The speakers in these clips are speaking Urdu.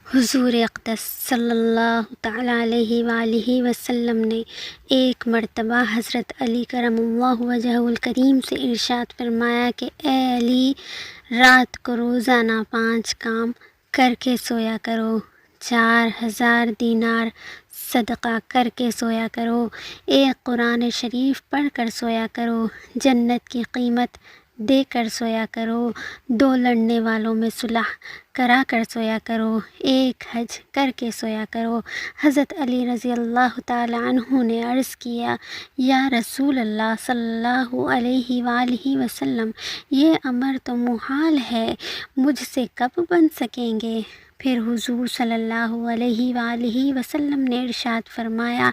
حضور اقدس صلی اللہ تعالیٰ علیہ وآلہ وسلم نے ایک مرتبہ حضرت علی کرم اللہ وجہہ الکریم سے ارشاد فرمایا کہ اے علی، رات کو روزانہ 5 کام کر کے سویا کرو، 4000 دینار صدقہ کر کے سویا کرو، ایک قرآن شریف پڑھ کر سویا کرو، جنت کی قیمت دے کر سویا کرو، 2 لڑنے والوں میں صلح کرا کر سویا کرو، ایک حج کر کے سویا کرو۔ حضرت علی رضی اللہ تعالیٰ عنہ نے عرض کیا، یا رسول اللہ صلی اللہ علیہ وآلہ وسلم، یہ امر تو محال ہے، مجھ سے کب بن سکیں گے؟ پھر حضور صلی اللہ علیہ وآلہ وسلم نے ارشاد فرمایا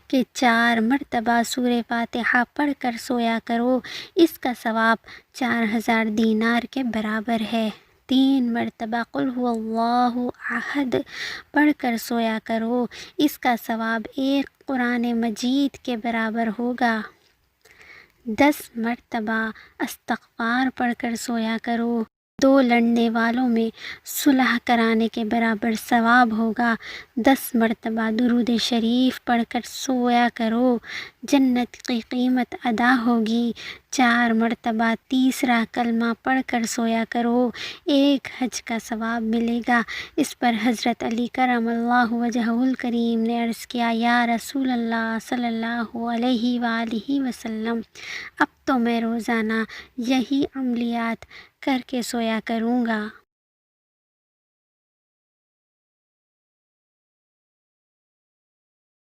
کہ 4 مرتبہ سورہ فاتحہ پڑھ کر سویا کرو، اس کا ثواب 4000 دینار کے برابر ہے۔ 3 مرتبہ قل هو اللہ احد پڑھ کر سویا کرو، اس کا ثواب ایک قرآن مجید کے برابر ہوگا۔ 10 مرتبہ استغفار پڑھ کر سویا کرو، 2 لڑنے والوں میں صلح کرانے کے برابر ثواب ہوگا۔ 10 مرتبہ درود شریف پڑھ کر سویا کرو، جنت کی قیمت ادا ہوگی۔ 4 مرتبہ تیسرا کلمہ پڑھ کر سویا کرو، ایک حج کا ثواب ملے گا۔ اس پر حضرت علی کرم اللہ وجہہ الکریم نے عرض کیا، یا رسول اللہ صلی اللہ علیہ وآلہ وسلم، اب تو میں روزانہ یہی عملیات کر کے سویا کروں گا۔